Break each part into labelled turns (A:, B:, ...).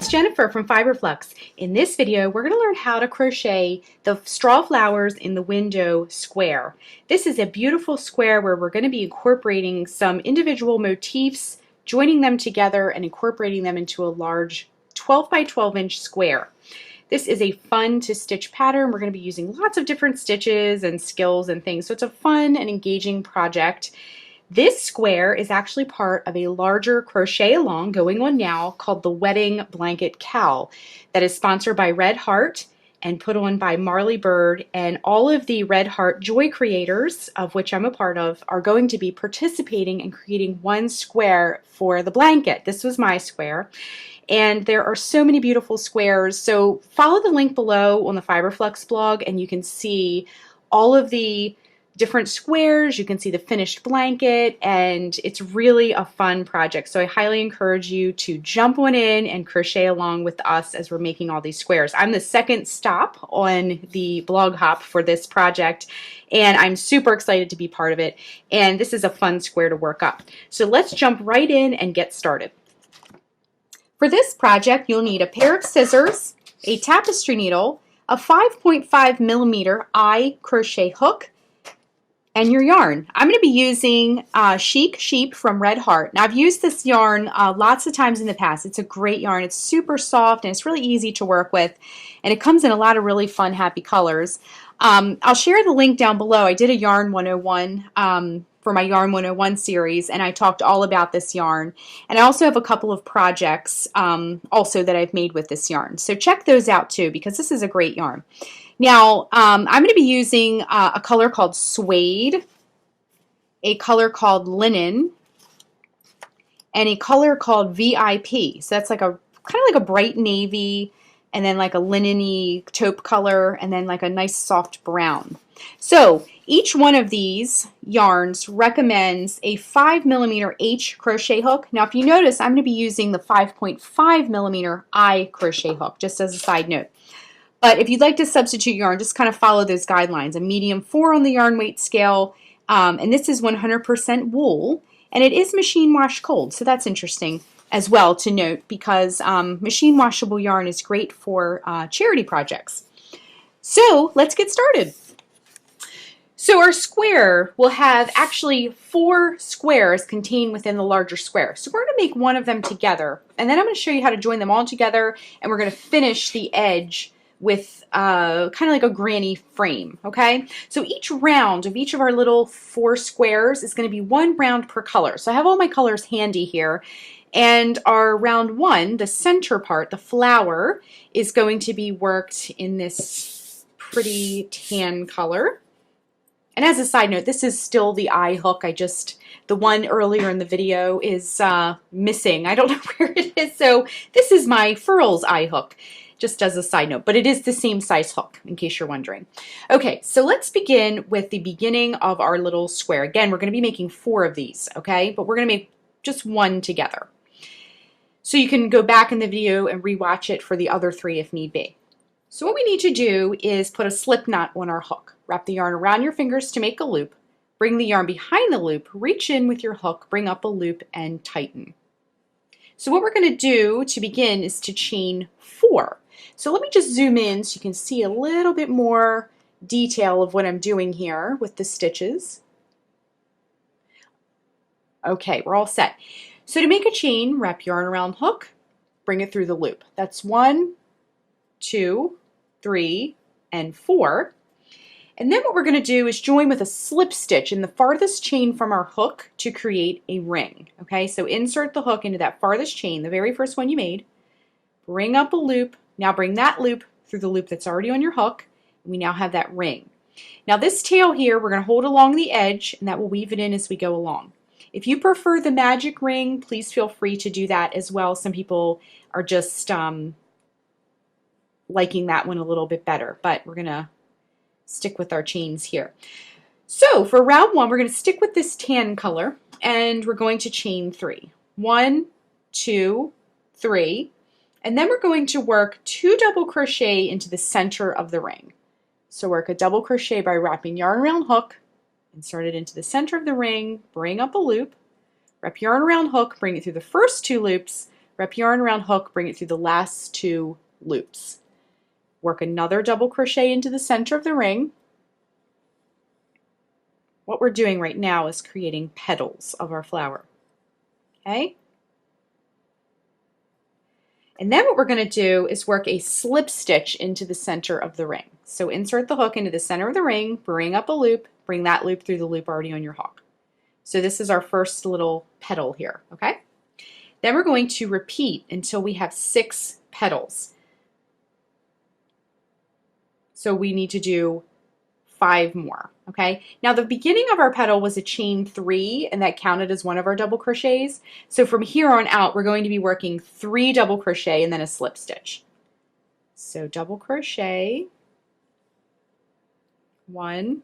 A: it's Jennifer from Flux. In this video, we're going to learn how to crochet the Strawflowers in the Window square. This is a beautiful square where we're going to be incorporating some individual motifs, joining them together and incorporating them into a large 12 by 12 inch square. This is a fun to stitch pattern. We're going to be using lots of different stitches and skills and things, so it's a fun and engaging project. This square is actually part of a larger crochet along going on now called the Wedding Blanket Cowl that is sponsored by Red Heart and put on by Marley Bird, and all of the Red Heart Joy creators, of which I'm a part of, are going to be participating in creating one square for the blanket. This was my square. And there are so many beautiful squares, so follow the link below on the Flux blog and you can see all of the different squares, you can see the finished blanket, and it's really a fun project. So I highly encourage you to jump on in and crochet along with us as we're making all these squares. I'm the second stop on the blog hop for this project, and I'm super excited to be part of it, and this is a fun square to work up. So let's jump right in and get started. For this project, you'll need a pair of scissors, a tapestry needle, a 5.5 millimeter eye crochet hook, and your yarn. I'm going to be using Chic Sheep from Red Heart. Now, I've used this yarn lots of times in the past. It's a great yarn. It's super soft and it's really easy to work with, and it comes in a lot of really fun, happy colors. I'll share the link down below. I did a Yarn 101 for my Yarn 101 series, and I talked all about this yarn. And I also have a couple of projects also that I've made with this yarn. So check those out too, because this is a great yarn. Now, I'm going to be using a color called Suede, a color called Linen, and a color called VIP. So that's like a kind of like a bright navy, and then like a linen-y taupe color, and then like a nice soft brown. So each one of these yarns recommends a 5 millimeter H crochet hook. Now, if you notice, I'm going to be using the 5.5 millimeter I crochet hook, just as a side note. But if you'd like to substitute yarn, just kind of follow those guidelines. A medium 4 on the yarn weight scale, and this is 100% wool, and it is machine wash cold, so that's interesting as well to note, because machine washable yarn is great for charity projects. So let's get started. So our square will have actually 4 squares contained within the larger square. So we're going to make one of them together, and then I'm going to show you how to join them all together, and we're going to finish the edge with kind of like a granny frame, okay? So each round of each of our little 4 squares is going to be 1 round per color. So I have all my colors handy here, and our round 1, the center part, the flower, is going to be worked in this pretty tan color. And as a side note, this is still the eye hook. The one earlier in the video is missing. I don't know where it is, so this is my Furls eye hook, just as a side note, but it is the same size hook, in case you're wondering. Okay, so let's begin with the beginning of our little square. Again, we're going to be making 4 of these, okay? But we're going to make just 1 together. So you can go back in the video and rewatch it for the other 3 if need be. So what we need to do is put a slip knot on our hook. Wrap the yarn around your fingers to make a loop. Bring the yarn behind the loop, reach in with your hook, bring up a loop, and tighten. So what we're going to do to begin is to chain 4. So let me just zoom in so you can see a little bit more detail of what I'm doing here with the stitches. Okay, we're all set. So to make a chain, wrap yarn around hook, bring it through the loop. That's 1, 2, 3, and 4. And then what we're going to do is join with a slip stitch in the farthest chain from our hook to create a ring. Okay, so insert the hook into that farthest chain, the very first one you made, bring up a loop. Now bring that loop through the loop that's already on your hook, and we now have that ring. Now this tail here, we're going to hold along the edge, and that will weave it in as we go along. If you prefer the magic ring, please feel free to do that as well. Some people are just liking that one a little bit better, but we're going to stick with our chains here. So for round 1, we're going to stick with this tan color, and we're going to chain 3. 1, 2, 3. And then we're going to work 2 double crochet into the center of the ring. So work a double crochet by wrapping yarn around hook, insert it into the center of the ring, bring up a loop, wrap yarn around hook, bring it through the first 2 loops, Wrap yarn around hook, bring it through the last 2 loops. Work another double crochet into the center of the ring. What we're doing right now is creating petals of our flower. Okay? And then what we're going to do is work a slip stitch into the center of the ring. So insert the hook into the center of the ring, bring up a loop, bring that loop through the loop already on your hook. So this is our first little petal here, okay? Then we're going to repeat until we have 6 petals. So we need to do 5 more, okay? Now the beginning of our petal was a chain 3, and that counted as one of our double crochets. So from here on out, we're going to be working 3 double crochet and then a slip stitch. So double crochet, 1,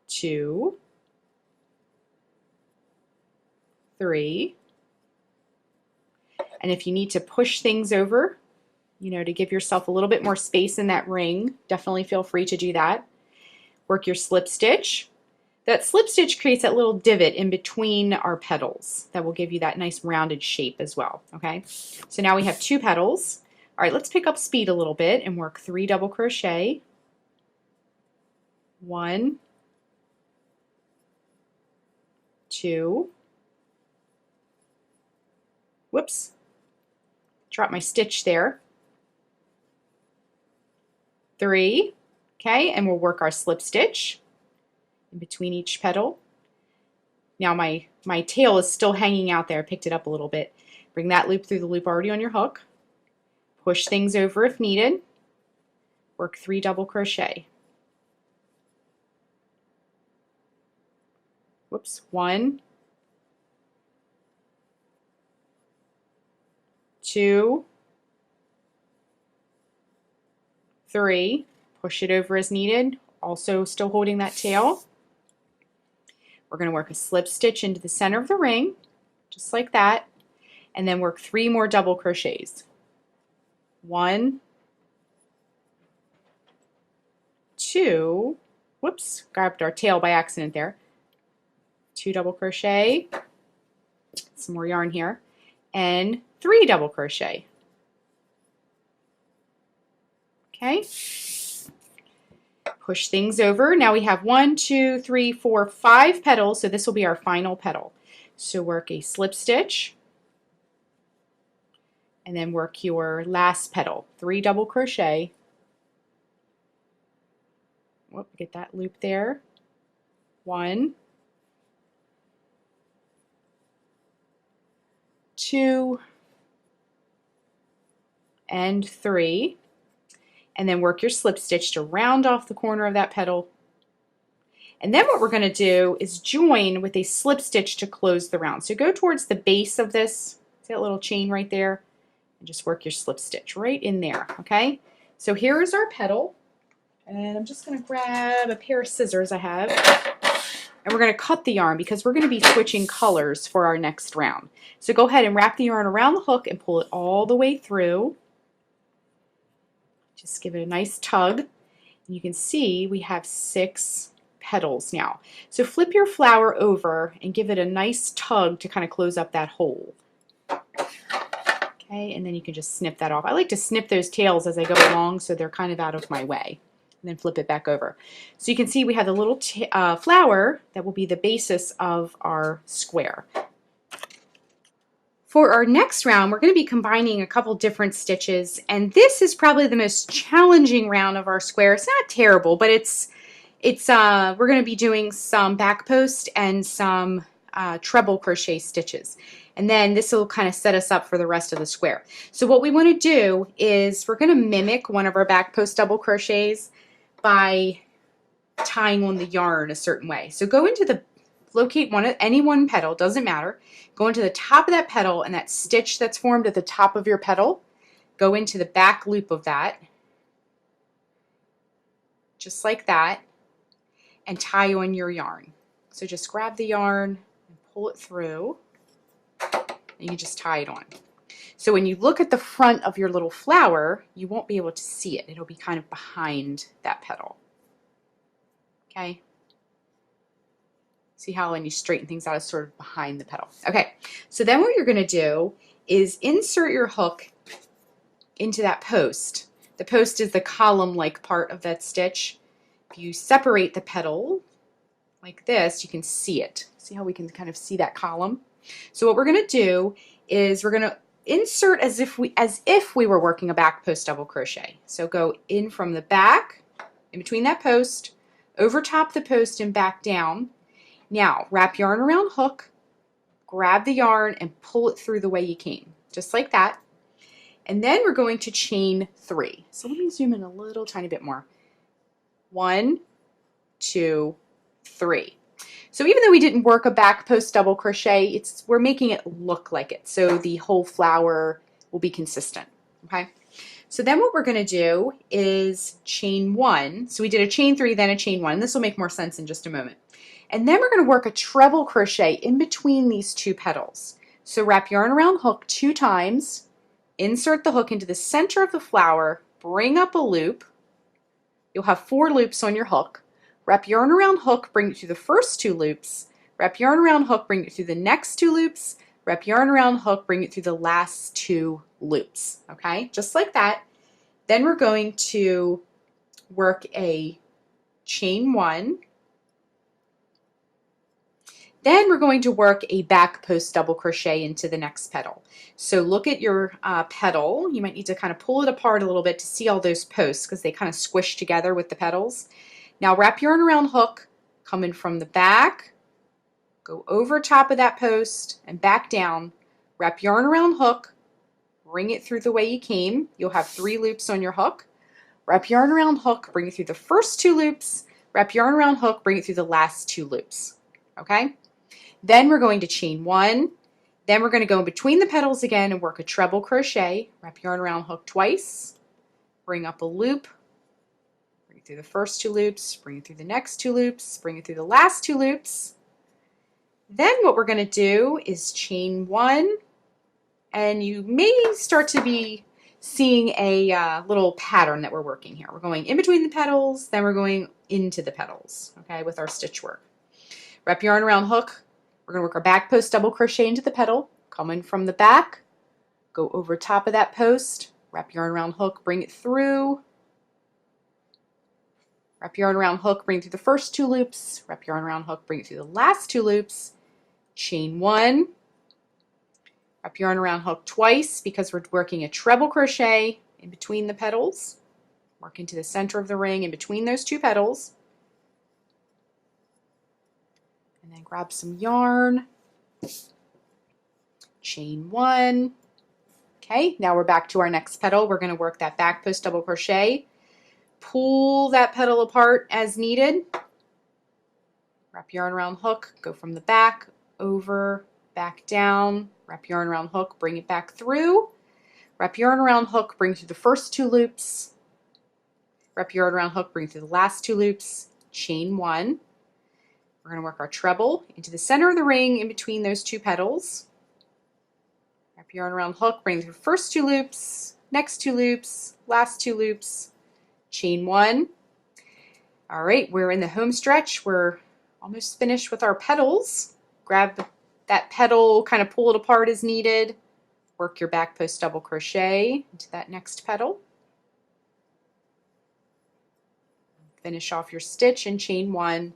A: 2, 3, and if you need to push things over, you know, to give yourself a little bit more space in that ring, definitely feel free to do that. Work your slip stitch. That slip stitch creates that little divot in between our petals that will give you that nice rounded shape as well, okay? So now we have 2 petals. All right, let's pick up speed a little bit and work 3 double crochet. 1, 2, whoops, drop my stitch there. 3, okay, and we'll work our slip stitch in between each petal. Now my tail is still hanging out there. I picked it up a little bit. Bring that loop through the loop already on your hook. Push things over if needed. Work 3 double crochet. Whoops, 1, 2, 3, push it over as needed, also still holding that tail. We're going to work a slip stitch into the center of the ring, just like that, and then work 3 more double crochets. 1, 2, whoops, grabbed our tail by accident there. 2 double crochet, some more yarn here, and 3 double crochet. Okay, push things over. Now we have 1, 2, 3, 4, 5 petals, so this will be our final petal. So work a slip stitch, and then work your last petal. 3 double crochet. Whoop, get that loop there. 1, 2, and 3. And then work your slip stitch to round off the corner of that petal. And then what we're going to do is join with a slip stitch to close the round. So go towards the base of this, see that little chain right there, and just work your slip stitch right in there, okay? So here is our petal, and I'm just going to grab a pair of scissors I have, and we're going to cut the yarn because we're going to be switching colors for our next round. So go ahead and wrap the yarn around the hook and pull it all the way through. Just give it a nice tug. You can see we have 6 petals now. So flip your flower over and give it a nice tug to kind of close up that hole. Okay, and then you can just snip that off. I like to snip those tails as I go along so they're kind of out of my way. And then flip it back over. So you can see we have the little flower that will be the basis of our square. For our next round, we're going to be combining a couple different stitches, and this is probably the most challenging round of our square. It's not terrible, but we're going to be doing some back post and some treble crochet stitches, and then this will kind of set us up for the rest of the square. So what we want to do is we're going to mimic one of our back post double crochets by tying on the yarn a certain way. So go into the locate any one petal, doesn't matter. Go into the top of that petal, and that stitch that's formed at the top of your petal, go into the back loop of that, just like that, and tie on your yarn. So just grab the yarn and pull it through, and you just tie it on. So when you look at the front of your little flower, you won't be able to see it. It'll be kind of behind that petal. Okay? See how when you straighten things out, it's sort of behind the petal. Okay, so then what you're going to do is insert your hook into that post. The post is the column-like part of that stitch. If you separate the petal like this, you can see it. See how we can kind of see that column? So what we're going to do is we're going to insert as if we were working a back post double crochet. So go in from the back, in between that post, over top the post and back down. Now wrap yarn around hook, grab the yarn and pull it through the way you came, just like that. And then we're going to chain 3. So let me zoom in a little tiny bit more. 1, 2, 3. So even though we didn't work a back post double crochet, we're making it look like it. So the whole flower will be consistent. Okay. So then what we're going to do is chain 1. So we did a chain 3, then a chain 1. This will make more sense in just a moment. And then we're going to work a treble crochet in between these 2 petals. So wrap yarn around hook 2 times, insert the hook into the center of the flower, bring up a loop. You'll have 4 loops on your hook. Wrap yarn around hook, bring it through the first 2 loops. Wrap yarn around hook, bring it through the next 2 loops. Wrap yarn around hook, bring it through the last 2 loops. Okay, just like that. Then we're going to work a chain 1. Then we're going to work a back post double crochet into the next petal. So look at your petal. You might need to kind of pull it apart a little bit to see all those posts because they kind of squish together with the petals. Now wrap yarn around hook, come in from the back, go over top of that post and back down, wrap yarn around hook, bring it through the way you came. You'll have 3 loops on your hook. Wrap yarn around hook, bring it through the first 2 loops, wrap yarn around hook, bring it through the last 2 loops. Okay? Then we're going to chain 1. Then we're going to go in between the petals again and work a treble crochet. Wrap yarn around hook twice, bring up a loop, bring it through the first 2 loops, bring it through the next 2 loops, bring it through the last 2 loops. Then what we're going to do is chain 1, and you may start to be seeing a little pattern that we're working here. We're going in between the petals, then we're going into the petals, okay, with our stitch work. Wrap yarn around hook. We're going to work our back post double crochet into the petal, come in from the back, go over top of that post, wrap yarn around hook, bring it through, wrap yarn around hook, bring it through the first 2 loops, wrap yarn around hook, bring it through the last 2 loops, chain 1, wrap yarn around hook twice because we're working a treble crochet in between the petals, work into the center of the ring in between those 2 petals. And then grab some yarn, chain 1. Okay, now we're back to our next petal. We're going to work that back post double crochet. Pull that petal apart as needed. Wrap yarn around hook, go from the back, over, back down, wrap yarn around hook, bring it back through. Wrap yarn around hook, bring through the first 2 loops. Wrap yarn around hook, bring through the last 2 loops, chain 1. We're going to work our treble into the center of the ring in between those 2 petals. Wrap yarn around hook, bring through the first 2 loops, next 2 loops, last 2 loops, chain 1. All right, we're in the home stretch. We're almost finished with our petals. Grab that petal, kind of pull it apart as needed. Work your back post double crochet into that next petal. Finish off your stitch and chain 1.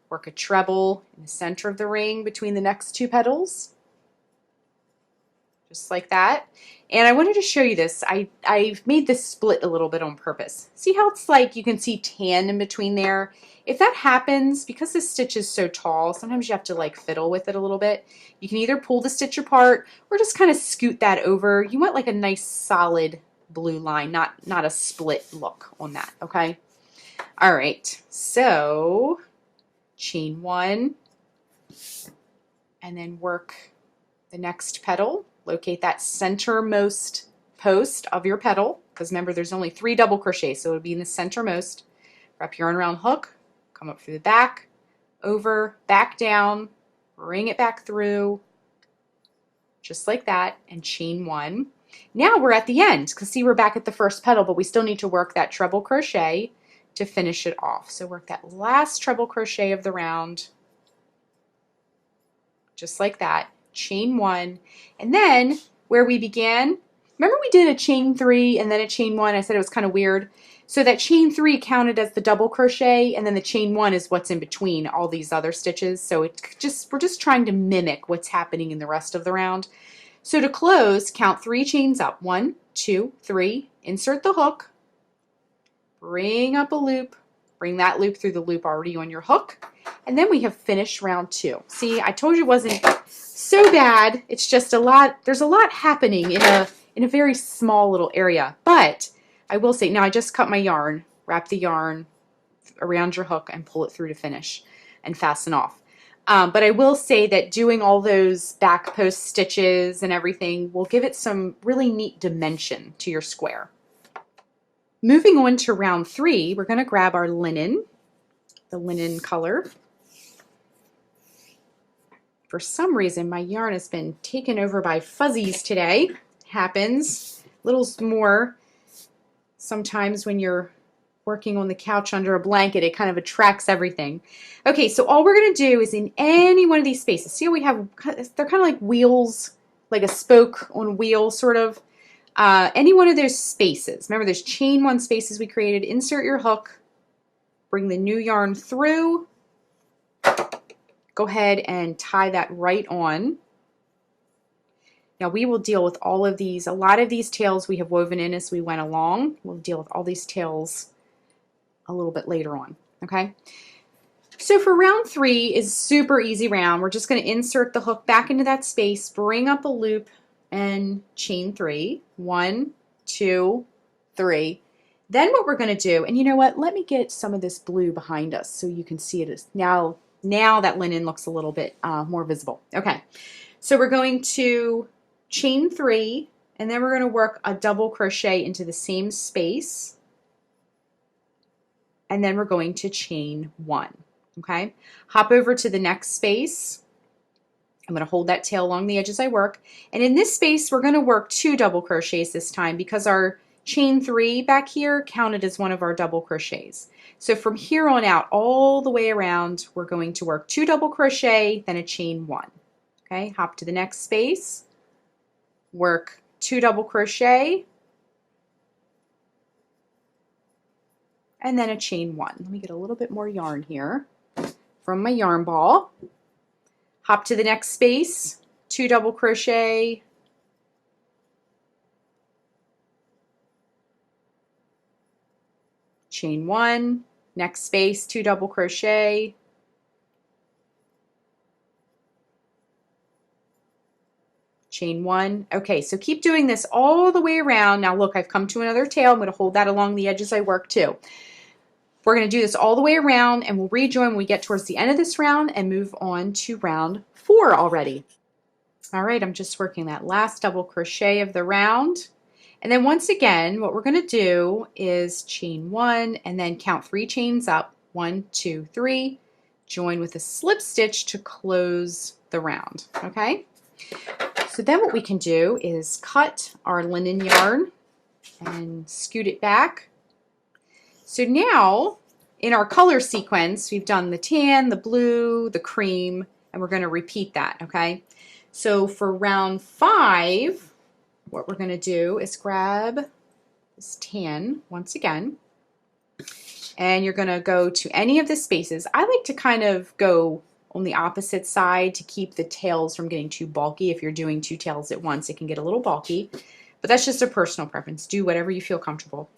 A: Work a treble in the center of the ring between the next 2 petals. Just like that. And I wanted to show you this. I've made this split a little bit on purpose. See how it's like you can see tan in between there? If that happens, because this stitch is so tall, sometimes you have to like fiddle with it a little bit. You can either pull the stitch apart or just kind of scoot that over. You want like a nice solid blue line, not a split look on that, okay? All right, so chain 1 and then work the next petal. Locate that centermost post of your petal, because remember there's only 3 double crochets, so it'll be in the centermost. Wrap yarn around hook, come up through the back, over, back down, bring it back through, just like that, and chain 1. Now we're at the end, because see, we're back at the first petal, but we still need to work that treble crochet to finish it off. So work that last treble crochet of the round, just like that, chain 1, and then where we began, remember we did a chain 3 and then a chain 1. I said it was kind of weird. So that chain 3 counted as the double crochet, and then the chain 1 is what's in between all these other stitches. So we're just trying to mimic what's happening in the rest of the round. So to close, count 3 chains up. 1, 2, 3. Insert the hook. Bring up a loop. Bring that loop through the loop already on your hook. And then we have finished round 2. See, I told you it wasn't so bad. It's just a lot. There's a lot happening in a very small little area. But I will say, now I just cut my yarn. Wrap the yarn around your hook and pull it through to finish and fasten off. But I will say that doing all those back post stitches and everything will give it some really neat dimension to your square. Moving on to round 3, we're going to grab our linen, the linen color. For some reason, my yarn has been taken over by fuzzies today. Happens. Little more sometimes when you're working on the couch under a blanket, it kind of attracts everything. Okay, so all we're going to do is in any one of these spaces, see how we have, they're kind of like wheels, like a spoke on a wheel sort of. Any one of those spaces, remember those chain 1 spaces we created, insert your hook, bring the new yarn through, go ahead and tie that right on. Now we will deal with all of these, a lot of these tails we have woven in as we went along. We'll deal with all these tails a little bit later on, okay? So for round 3 is super easy round. We're just going to insert the hook back into that space, bring up a loop, and chain 3. 1, 2, 3. Then what we're going to do, and you know what, let me get some of this blue behind us so you can see it as now that linen looks a little bit more visible. Okay, so we're going to chain 3, and then we're going to work a double crochet into the same space, and then we're going to chain 1. Okay, hop over to the next space. I'm going to hold that tail along the edge as I work, and in this space we're going to work 2 double crochets this time because our chain 3 back here counted as one of our double crochets. So from here on out all the way around we're going to work 2 double crochet, then a chain 1. Okay, hop to the next space, work 2 double crochet, and then a chain 1. Let me get a little bit more yarn here from my yarn ball. Hop to the next space, 2 double crochet, chain 1, next space, 2 double crochet, chain 1. Okay, so keep doing this all the way around. Now look, I've come to another tail. I'm going to hold that along the edge as I work too. We're going to do this all the way around, and we'll rejoin when we get towards the end of this round and move on to round 4 already. All right, I'm just working that last double crochet of the round. And then once again, what we're going to do is chain 1 and then count 3 chains up. 1, 2, 3. Join with a slip stitch to close the round. Okay? So then what we can do is cut our linen yarn and scoot it back. So now in our color sequence, we've done the tan, the blue, the cream, and we're going to repeat that, okay? So for round 5, what we're going to do is grab this tan once again, and you're going to go to any of the spaces. I like to kind of go on the opposite side to keep the tails from getting too bulky. If you're doing 2 tails at once, it can get a little bulky, but that's just a personal preference. Do whatever you feel comfortable.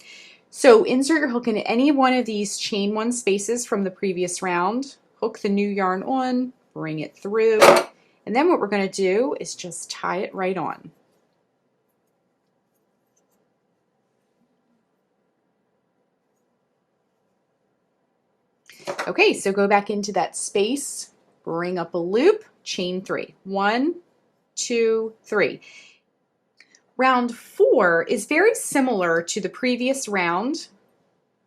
A: So insert your hook into any one of these chain 1 spaces from the previous round, hook the new yarn on, bring it through, and then what we're going to do is just tie it right on. Okay, so go back into that space, bring up a loop, chain 3. 1, 2, 3. Round 4 is very similar to the previous round,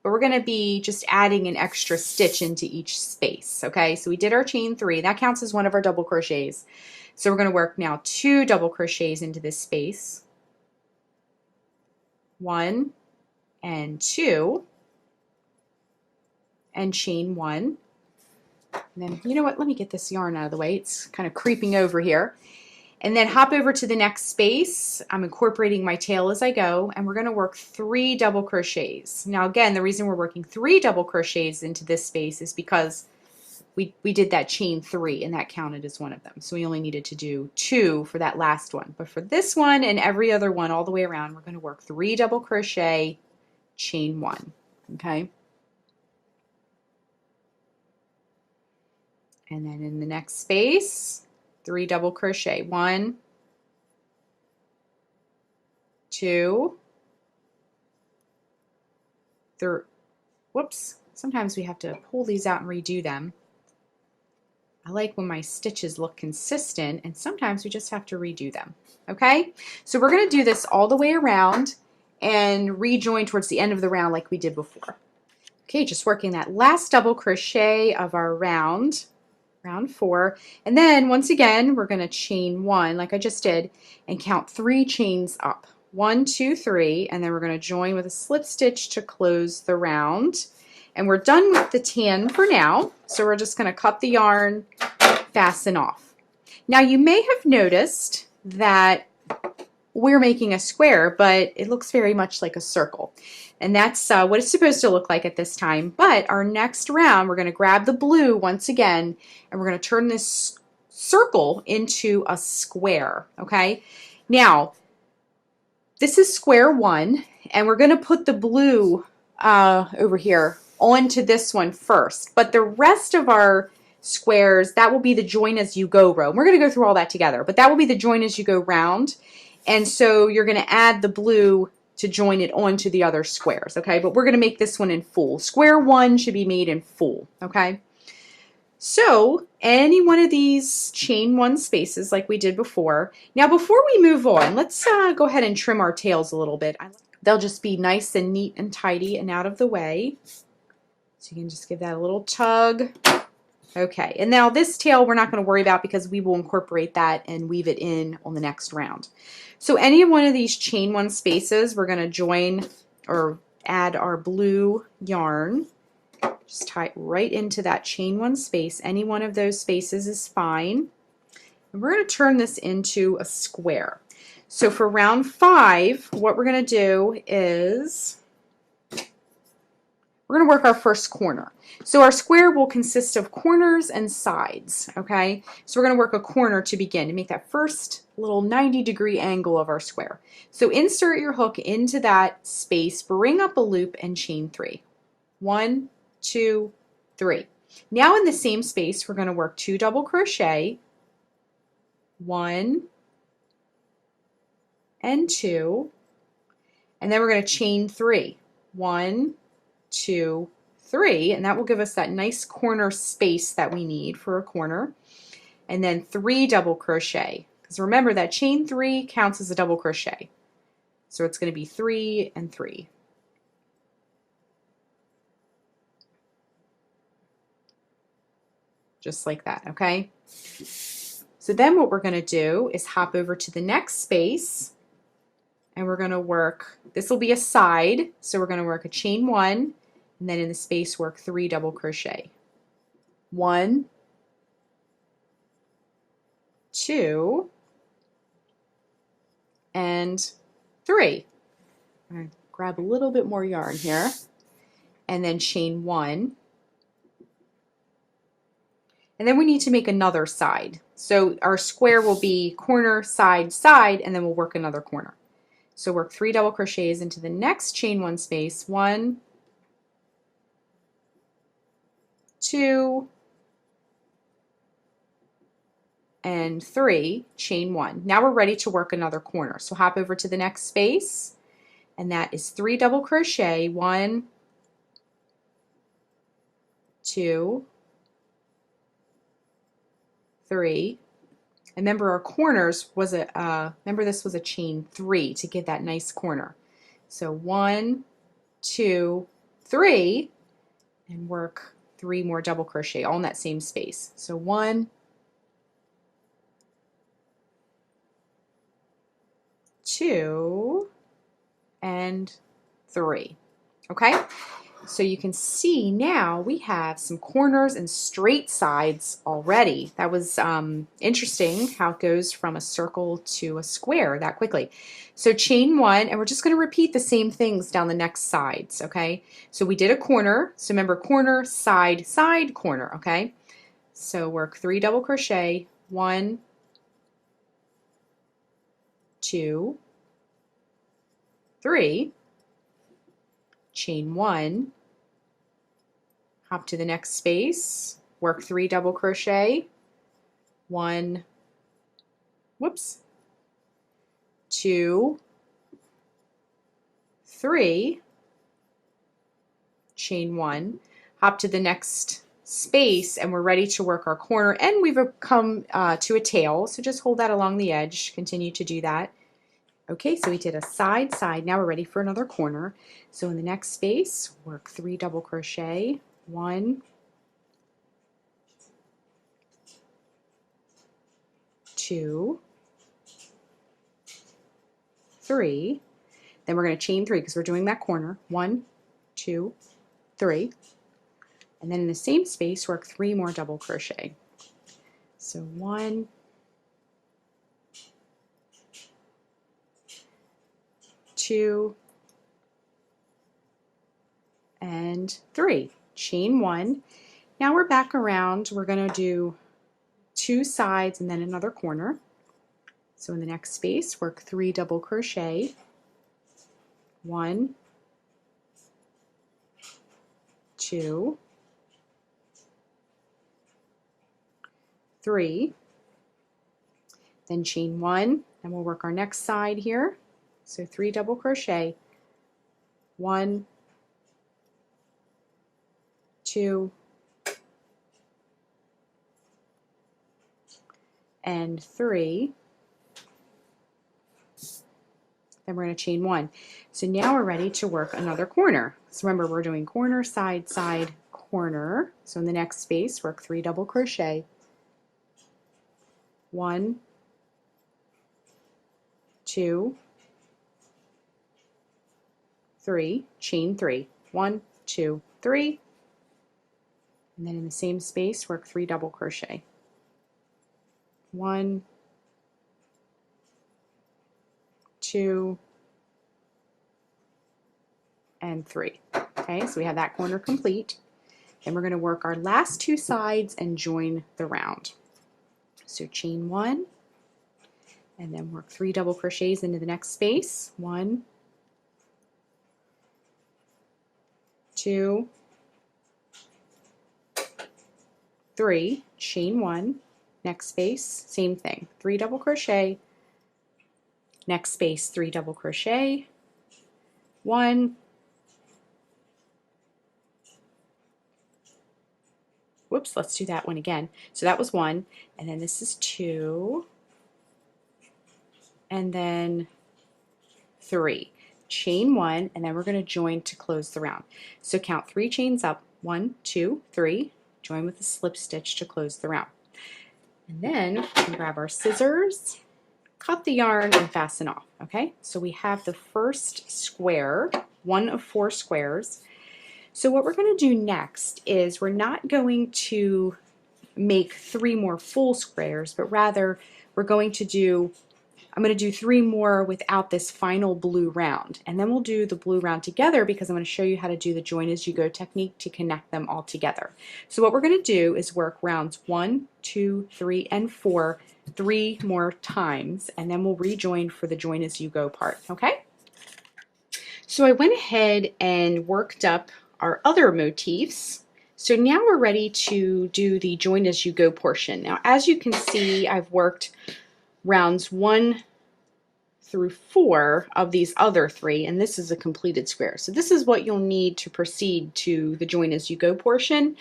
A: but we're going to be just adding an extra stitch into each space. Okay, so we did our chain 3. That counts as one of our double crochets. So we're going to work now 2 double crochets into this space. 1 and 2, and chain 1. And then, you know what, let me get this yarn out of the way. It's kind of creeping over here. And then hop over to the next space. I'm incorporating my tail as I go, and we're going to work 3 double crochets. Now again, the reason we're working 3 double crochets into this space is because we did that chain 3 and that counted as one of them. So we only needed to do 2 for that last one. But for this one and every other one all the way around, we're going to work 3 double crochet, chain 1. Okay? And then in the next space, 3 double crochet. 1, 2, 3. Whoops. Sometimes we have to pull these out and redo them. I like when my stitches look consistent, and sometimes we just have to redo them. Okay? So we're going to do this all the way around and rejoin towards the end of the round like we did before. Okay, just working that last double crochet of our round 4, and then once again we're going to chain 1 like I just did and count 3 chains up. 1, 2, 3, and then we're going to join with a slip stitch to close the round. And we're done with the tan for now, so we're just going to cut the yarn, fasten off. Now you may have noticed that we're making a square, but it looks very much like a circle. And that's what it's supposed to look like at this time. But our next round, we're going to grab the blue once again, and we're going to turn this circle into a square, okay? Now, this is square 1, and we're going to put the blue over here onto this one first. But the rest of our squares, that will be the join as you go row. We're going to go through all that together, but that will be the join as you go round. And so you're going to add the blue to join it onto the other squares, okay? But we're going to make this one in full. Square 1 should be made in full, okay? So any one of these chain 1 spaces like we did before. Now before we move on, let's go ahead and trim our tails a little bit. They'll just be nice and neat and tidy and out of the way. So you can just give that a little tug. Okay, and now this tail we're not going to worry about because we will incorporate that and weave it in on the next round. So any one of these chain 1 spaces, we're going to join or add our blue yarn. Just tie it right into that chain 1 space. Any one of those spaces is fine. And we're going to turn this into a square. So for round 5, what we're going to do is we're going to work our first corner. So our square will consist of corners and sides, okay? So we're going to work a corner to begin to make that first little 90-degree angle of our square. So insert your hook into that space, bring up a loop, and chain 3. 1, 2, 3. Now in the same space, we're going to work 2 double crochet, 1 and 2, and then we're going to chain 3. 1, 2, 3, and that will give us that nice corner space that we need for a corner. And then 3 double crochet, because remember that chain 3 counts as a double crochet. So it's going to be 3 and 3. Just like that, okay? So then what we're going to do is hop over to the next space, and we're going to work, this will be a side, so we're going to work a chain 1, and then in the space work 3 double crochet. 1, 2, and 3. I'm going to grab a little bit more yarn here, and then chain 1. And then we need to make another side. So our square will be corner, side, side, and then we'll work another corner. So work 3 double crochets into the next chain 1 space. 1, 2, and 3, chain 1. Now we're ready to work another corner. So hop over to the next space, and that is 3 double crochet. 1, 2, 3. And remember our corners was remember this was a chain 3 to get that nice corner. So 1, 2, 3, and work 3 more double crochet all in that same space. So 1, 2, and 3. Okay? So you can see now we have some corners and straight sides already. That was interesting how it goes from a circle to a square that quickly. So chain one, and we're just going to repeat the same things down the next sides, okay? So we did a corner, so remember corner, side, side, corner, okay? So work 3 double crochet, 1, 2, 3, chain 1, hop to the next space, work 3 double crochet, 1, whoops, 2, 3, chain 1, hop to the next space, and we're ready to work our corner, and we've come to a tail, so just hold that along the edge, continue to do that. Okay, so we did a side, side, now we're ready for another corner. So in the next space, work 3 double crochet, 1, 2, 3, then we're going to chain 3 because we're doing that corner, 1, 2, 3, and then in the same space work 3 more double crochet. So 1, 2, and 3, chain 1. Now we're back around, we're going to do 2 sides and then another corner. So in the next space work 3 double crochet, 1, 2, 3, then chain 1, and we'll work our next side here. So 3 double crochet, 1, 2, and 3. Then we're going to chain 1. So now we're ready to work another corner. So remember, we're doing corner, side, side, corner. So in the next space, work 3 double crochet, 1, 2, 3, chain 3, 1, 2, 3, and then in the same space work 3 double crochet, 1, 2, and 3. Okay, so we have that corner complete. Then we're going to work our last 2 sides and join the round. So chain 1, and then work 3 double crochets into the next space, 1, 2, 3, chain 1, next space, same thing, 3 double crochet, next space, 3 double crochet, 1, whoops, let's do that one again. So that was 1, and then this is 2, and then 3. Chain 1, and then we're going to join to close the round. So count 3 chains up, 1, 2, 3, join with a slip stitch to close the round. And then we can grab our scissors, cut the yarn, and fasten off. Okay, so we have the first square, 1 of 4 squares. So what we're going to do next is we're not going to make 3 more full squares, but rather we're going to do, I'm going to do 3 more without this final blue round, and then we'll do the blue round together because I'm going to show you how to do the join as you go technique to connect them all together. So what we're going to do is work rounds 1, 2, 3, and 4 3 more times, and then we'll rejoin for the join as you go part. Okay? So I went ahead and worked up our other motifs. So now we're ready to do the join as you go portion. Now as you can see, I've worked rounds 1 through 4 of these other 3, and this is a completed square. So this is what you'll need to proceed to the join as you go portion.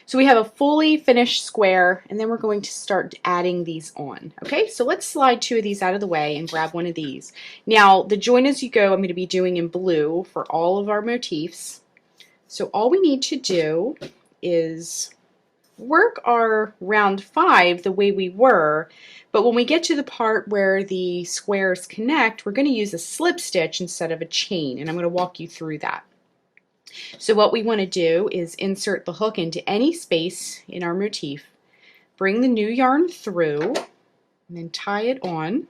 A: So we have a fully finished square, and then we're going to start adding these on. Okay, so let's slide 2 of these out of the way and grab one of these. Now the join as you go I'm going to be doing in blue for all of our motifs. So all we need to do is work our round 5 the way we were, but when we get to the part where the squares connect, we're going to use a slip stitch instead of a chain, and I'm going to walk you through that. So what we want to do is insert the hook into any space in our motif, bring the new yarn through, and then tie it on.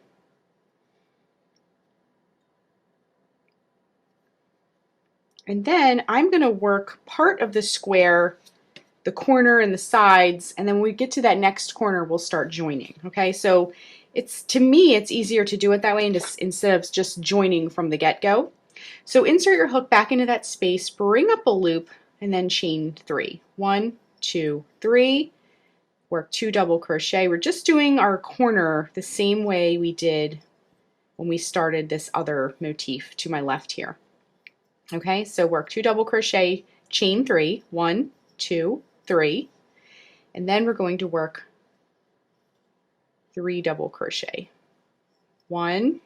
A: And then I'm going to work part of the square, the corner and the sides, and then when we get to that next corner, we'll start joining. Okay, so to me, it's easier to do it that way instead of just joining from the get-go. So insert your hook back into that space, bring up a loop, and then chain 3. 1, 2, 3. Work 2 double crochet. We're just doing our corner the same way we did when we started this other motif to my left here. Okay, so work 2 double crochet, chain 3. 1, 2, 3. And then we're going to work 3 double crochet. 1,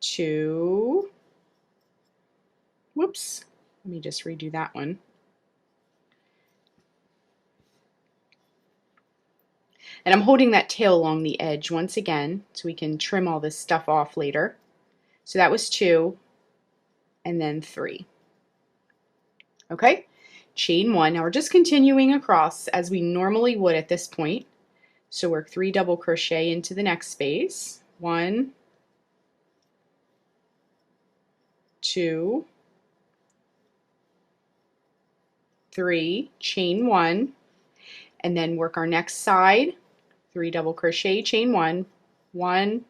A: 2, whoops, let me just redo that one. And I'm holding that tail along the edge once again so we can trim all this stuff off later. So that was 2 and then 3. Okay, chain 1. Now we're just continuing across as we normally would at this point. So work 3 double crochet into the next space. 1, 2, 3, chain 1, and then work our next side. 3 double crochet, chain 1, 1,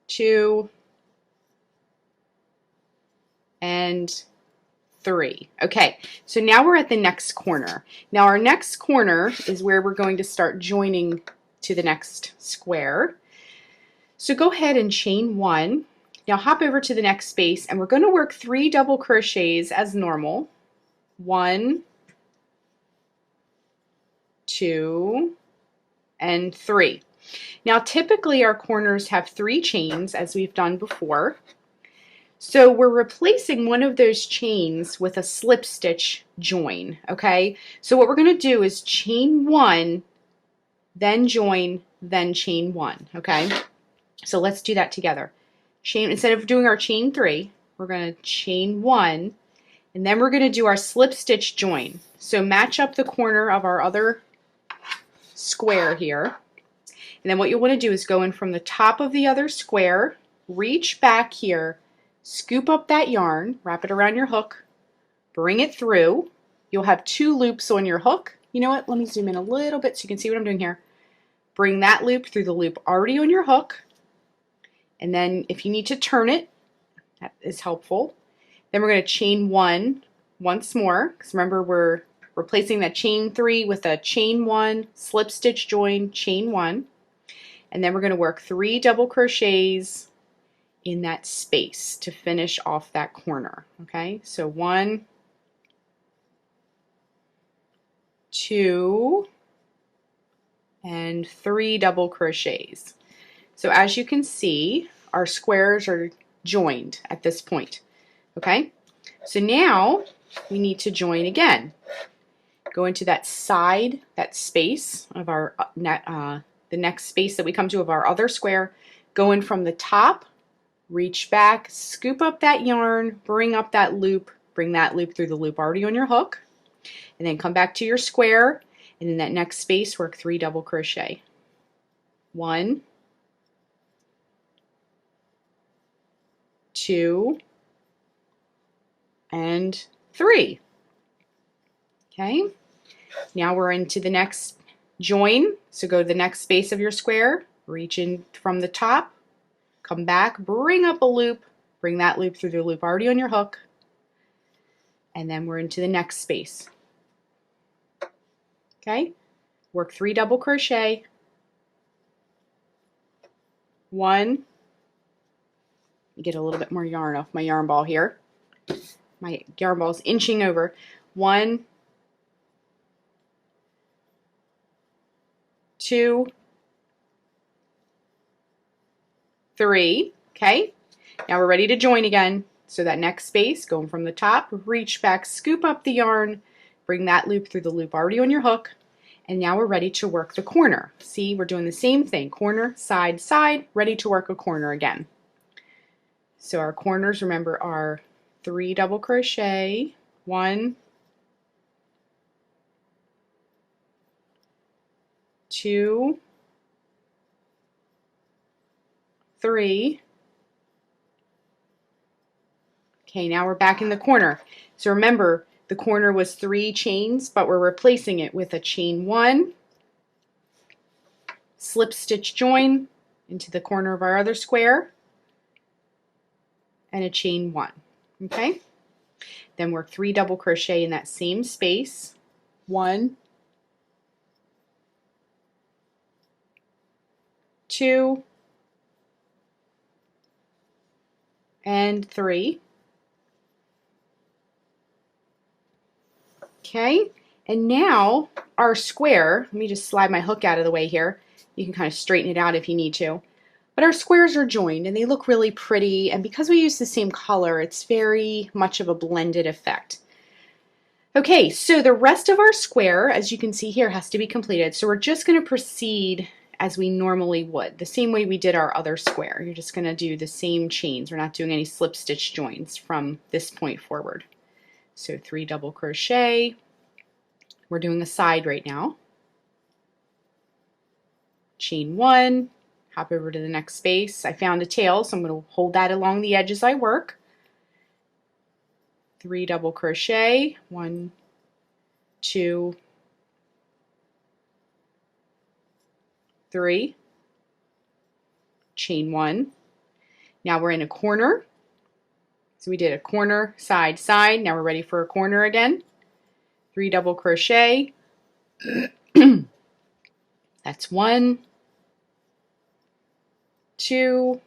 A: 2, and 3. Okay, so now we're at the next corner. Now our next corner is where we're going to start joining to the next square. So go ahead and chain 1. Now hop over to the next space and we're going to work 3 double crochets as normal. 1, 2, and 3. Now typically our corners have 3 chains as we've done before. So we're replacing one of those chains with a slip stitch join, okay? So what we're going to do is chain 1, then join, then chain 1, okay? So let's do that together. Instead of doing our chain 3, we're going to chain 1, and then we're going to do our slip stitch join. So match up the corner of our other square here. And then what you'll want to do is go in from the top of the other square, reach back here, scoop up that yarn, wrap it around your hook, bring it through. You'll have 2 loops on your hook. You know what? Let me zoom in a little bit so you can see what I'm doing here. Bring that loop through the loop already on your hook. And then if you need to turn it, that is helpful. Then we're going to chain 1 once more, because remember we're replacing that chain 3 with a chain 1, slip stitch join, chain 1. And then we're going to work 3 double crochets in that space to finish off that corner. Okay, so 1, 2, and 3 double crochets. So as you can see, our squares are joined at this point. Okay, so now we need to join again. Go into that side, that space of our the next space that we come to of our other square. Go in from the top, reach back, scoop up that yarn, bring up that loop, bring that loop through the loop already on your hook, and then come back to your square, and in that next space work 3 double crochet. 1, 2, and 3. Okay, now we're into the next join. So go to the next space of your square, reach in from the top, come back, bring up a loop, bring that loop through the loop already on your hook, and then we're into the next space. Okay, work 3 double crochet. 1, get a little bit more yarn off my yarn ball here. My yarn ball is inching over. 1, 2, 3. Okay, now we're ready to join again. So that next space, going from the top, reach back, scoop up the yarn, bring that loop through the loop already on your hook, And now we're ready to work the corner. See, we're doing the same thing, corner, side, side, ready to work a corner again. So our corners, remember, are 3 double crochet, 1, 2, 3. Okay, now we're back in the corner. So remember, the corner was 3 chains, but we're replacing it with a chain 1, slip stitch join into the corner of our other square, and a chain 1. Okay? Then work 3 double crochet in that same space. 1, 2, and 3. Okay, and now our square, let me just slide my hook out of the way here. You can kind of straighten it out if you need to. But our squares are joined and they look really pretty, and because we use the same color, it's very much of a blended effect. Okay, so the rest of our square, as you can see here, has to be completed. So we're just going to proceed as we normally would, the same way we did our other square. You're just going to do the same chains. We're not doing any slip stitch joins from this point forward. So 3 double crochet. We're doing a side right now. Chain 1, hop over to the next space. I found a tail, so I'm going to hold that along the edge as I work. 3 double crochet, 1, 2, 3, chain 1. Now we're in a corner. So we did a corner, side, side. Now we're ready for a corner again. 3 double crochet. That's 1, 2,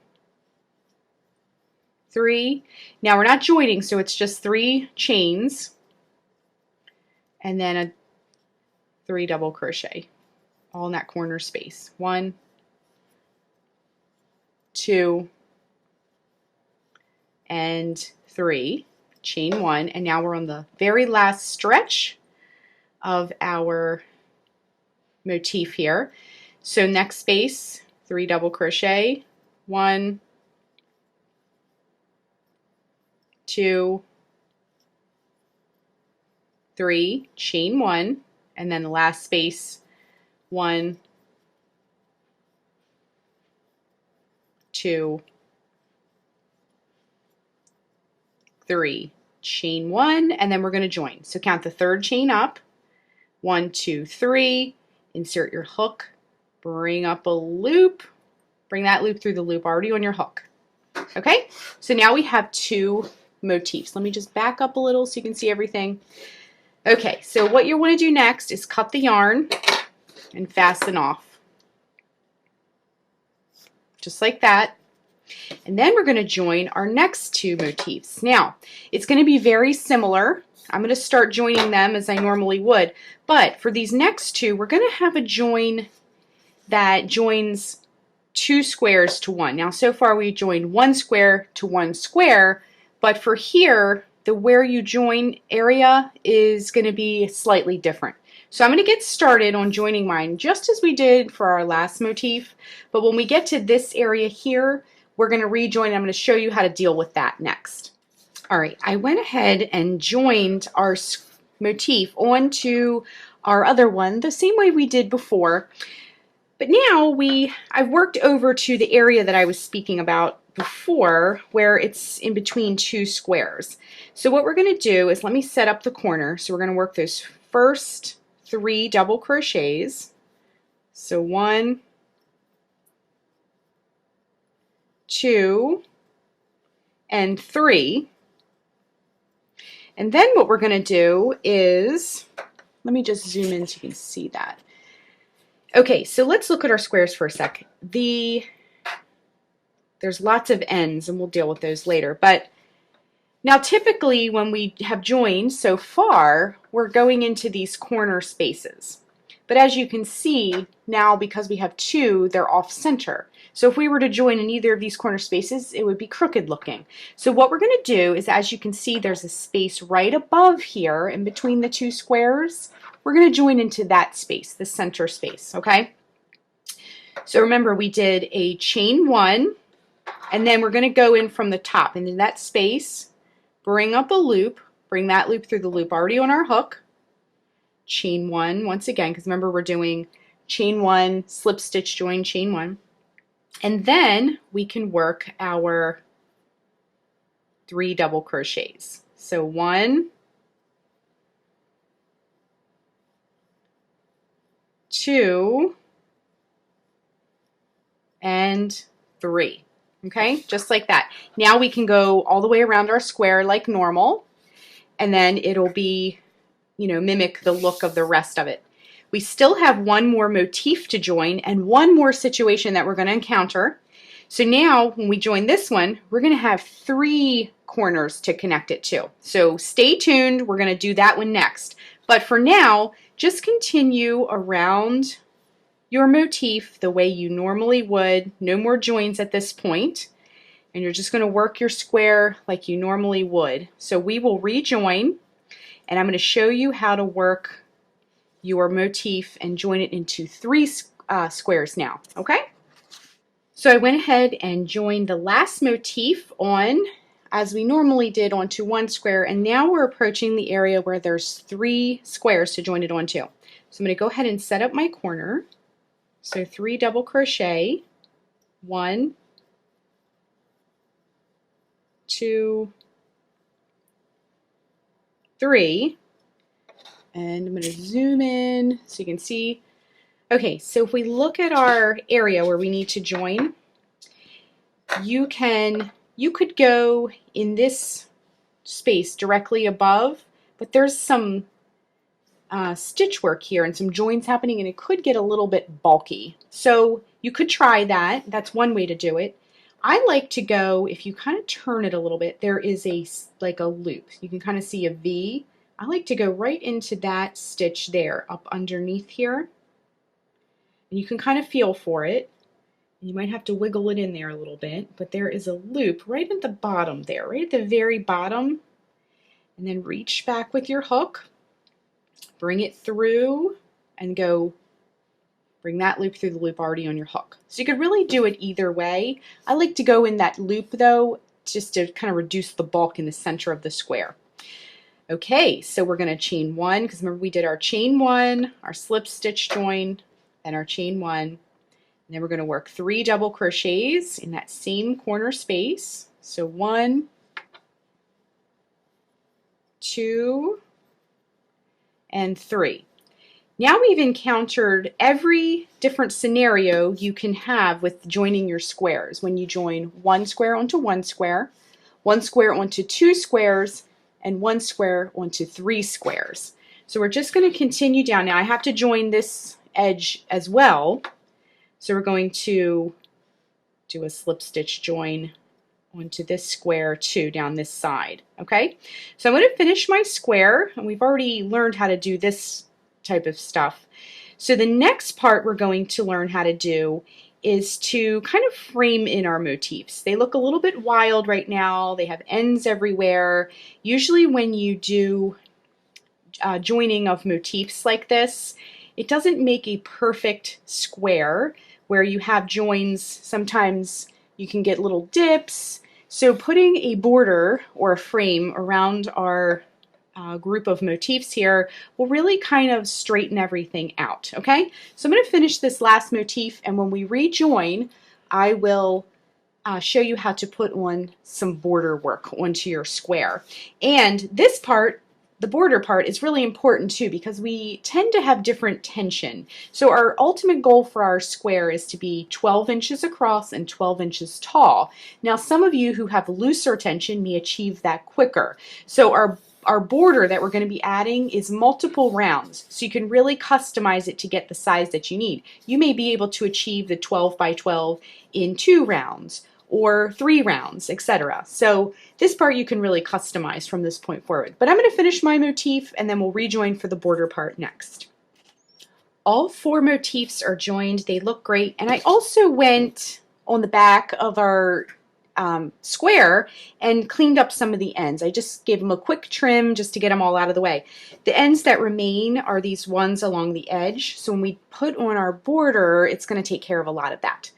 A: 3. Now we're not joining, so it's just 3 chains and then a 3 double crochet, all in that corner space. 1, 2, and 3, chain 1, and now we're on the very last stretch of our motif here. So next space, 3 double crochet, 1, 2, 3, chain 1, and then the last space, 1, 2, 3, chain 1, and then we're going to join. So count the 3rd chain up, 1, 2, 3, insert your hook, bring up a loop, bring that loop through the loop already on your hook. Okay, so now we have 2 motifs. Let me just back up a little so you can see everything. Okay, so what you want to do next is cut the yarn and fasten off. Just like that. And then we're going to join our next 2 motifs. Now, it's going to be very similar. I'm going to start joining them as I normally would, but for these next 2, we're going to have a join that joins 2 squares to 1. Now, so far we joined 1 square to 1 square, but for here, the where you join area is going to be slightly different. So I'm going to get started on joining mine just as we did for our last motif, but when we get to this area here, we're going to rejoin. I'm going to show you how to deal with that next. All right, I went ahead and joined our motif onto our other one the same way we did before. But now I've worked over to the area that I was speaking about before where it's in between 2 squares. So what we're going to do is, let me set up the corner. So we're going to work those first 3 double crochets. So 1, 2, and 3. And then what we're going to do is, let me just zoom in so you can see that. Okay, so let's look at our squares for a sec. There's lots of ends, and we'll deal with those later. But now typically when we have joined so far, we're going into these corner spaces. But as you can see, now because we have two, they're off center. So if we were to join in either of these corner spaces, it would be crooked looking. So what we're going to do is, as you can see, there's a space right above here in between the two squares. We're going to join into that space, the center space, okay? So remember, we did a chain one, and then we're going to go in from the top, and in that space, bring up a loop, bring that loop through the loop already on our hook, chain one once again, because remember we're doing chain one, slip stitch, join, chain one, and then we can work our 3 double crochets. So 1, 2, and 3. Okay, just like that. Now we can go all the way around our square like normal, and then it'll be, you know, mimic the look of the rest of it. We still have one more motif to join and one more situation that we're going to encounter. So now when we join this one, we're going to have 3 corners to connect it to. So stay tuned, we're going to do that one next. But for now, just continue around your motif the way you normally would. No more joins at this point. And you're just going to work your square like you normally would. So we will rejoin, and I'm going to show you how to work your motif and join it into 3 squares now, okay? So I went ahead and joined the last motif on, as we normally did, onto 1 square, and now we're approaching the area where there's 3 squares to join it onto. So I'm going to go ahead and set up my corner. So 3 double crochet, 1, 2, 3, and I'm going to zoom in so you can see. Okay, so if we look at our area where we need to join, you could go in this space directly above, but there's some stitch work here and some joins happening, and it could get a little bit bulky. So you could try that. That's one way to do it. I like to go, if you kind of turn it a little bit, there is like a loop. You can kind of see a V. I like to go right into that stitch there, up underneath here. And you can kind of feel for it. You might have to wiggle it in there a little bit, but there is a loop right at the bottom there, right at the very bottom. And then reach back with your hook, bring it through, and go bring that loop through the loop already on your hook. So you could really do it either way. I like to go in that loop though, just to kind of reduce the bulk in the center of the square. Okay, so we're going to chain 1, because remember we did our chain 1, our slip stitch join, and our chain 1. And then we're going to work 3 double crochets in that same corner space. So 1, 2, and 3. Now we've encountered every different scenario you can have with joining your squares. When you join 1 square onto 1 square, 1 square onto 2 squares, and 1 square onto 3 squares. So we're just going to continue down. Now I have to join this edge as well. So we're going to do a slip stitch join onto this square too, down this side. Okay, so I'm going to finish my square, and we've already learned how to do this type of stuff. So the next part we're going to learn how to do is to kind of frame in our motifs. They look a little bit wild right now. They have ends everywhere. Usually when you do joining of motifs like this, it doesn't make a perfect square where you have joins. Sometimes you can get little dips. So putting a border or a frame around our group of motifs here will really kind of straighten everything out. Okay, so I'm going to finish this last motif, and when we rejoin, I will show you how to put on some border work onto your square. And this part, the border part, is really important too, because we tend to have different tension. So our ultimate goal for our square is to be 12 inches across and 12 inches tall. Now some of you who have looser tension may achieve that quicker. So our border that we're going to be adding is multiple rounds, so you can really customize it to get the size that you need. You may be able to achieve the 12 by 12 in 2 rounds or 3 rounds, etc. So this part you can really customize from this point forward. But I'm going to finish my motif, and then we'll rejoin for the border part next. all 4 motifs are joined. They look great. And I also went on the back of our square and cleaned up some of the ends. I just gave them a quick trim just to get them all out of the way. The ends that remain are these ones along the edge. So when we put on our border, it's going to take care of a lot of that.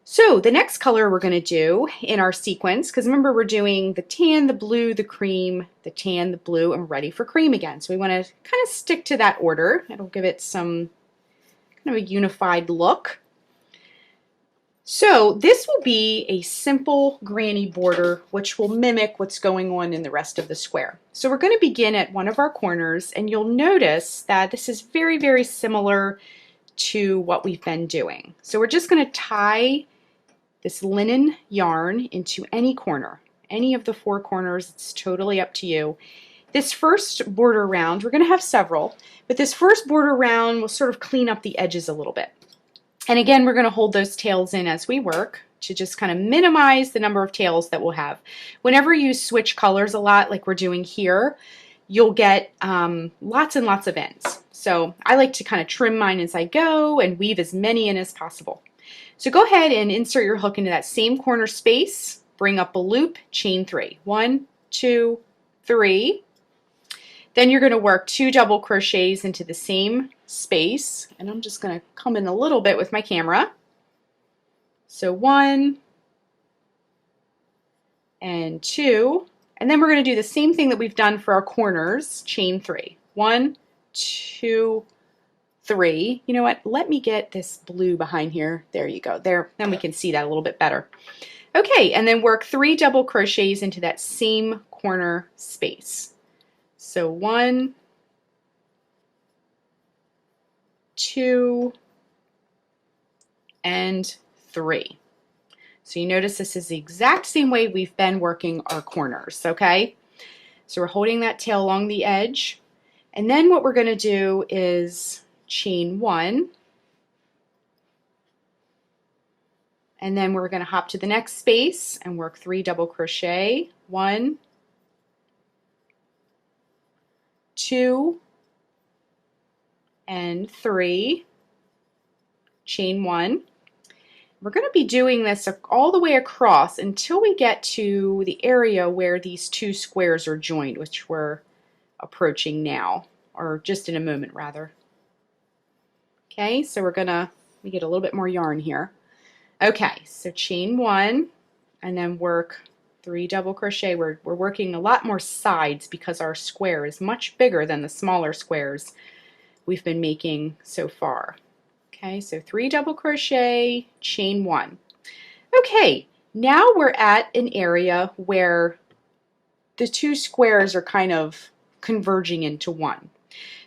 A: So the next color we're going to do in our sequence, because remember we're doing the tan, the blue, the cream, the tan, the blue, and we're ready for cream again. So we want to kind of stick to that order. It'll give it some kind of a unified look. So this will be a simple granny border, which will mimic what's going on in the rest of the square. So we're going to begin at one of our corners, and you'll notice that this is very, very similar to what we've been doing. So we're just going to tie this linen yarn into any corner, any of the 4 corners. It's totally up to you. This first border round, we're going to have several, but this first border round will sort of clean up the edges a little bit. And again, we're going to hold those tails in as we work to just kind of minimize the number of tails that we'll have. Whenever you switch colors a lot, like we're doing here, you'll get lots and lots of ends. So I like to kind of trim mine as I go and weave as many in as possible. So go ahead and insert your hook into that same corner space, bring up a loop, chain 3. 1, 2, 3. Then you're going to work 2 double crochets into the same space, and I'm just going to come in a little bit with my camera. So 1 and 2, and then we're going to do the same thing that we've done for our corners, chain 3. 1, 2, 3. You know what? Let me get this blue behind here. There you go. There, then we can see that a little bit better. Okay, and then work 3 double crochets into that same corner space. So 1, 2, and 3. So you notice this is the exact same way we've been working our corners, okay? So we're holding that tail along the edge, and then what we're going to do is chain 1, and then we're going to hop to the next space and work 3 double crochet. 1, 2, and 3, chain 1. We're going to be doing this all the way across until we get to the area where these 2 squares are joined, which we're approaching now, or just in a moment rather. Okay, so we're going to, let me get a little bit more yarn here. Okay, so chain 1 and then work 3 double crochet. We're working a lot more sides because our square is much bigger than the smaller squares we've been making so far. Okay, so 3 double crochet, chain 1. Okay, now we're at an area where the 2 squares are kind of converging into one.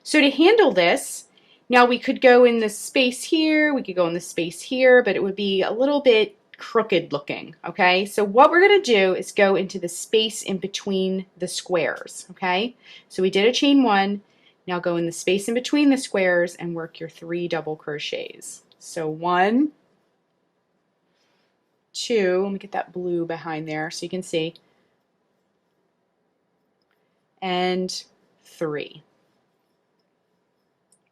A: So to handle this, now we could go in this space here, we could go in this space here, but it would be a little bit crooked looking, okay? So what we're going to do is go into the space in between the squares, okay? So we did a chain 1. Now go in the space in between the squares and work your 3 double crochets. So 1, 2, let me get that blue behind there so you can see, and 3.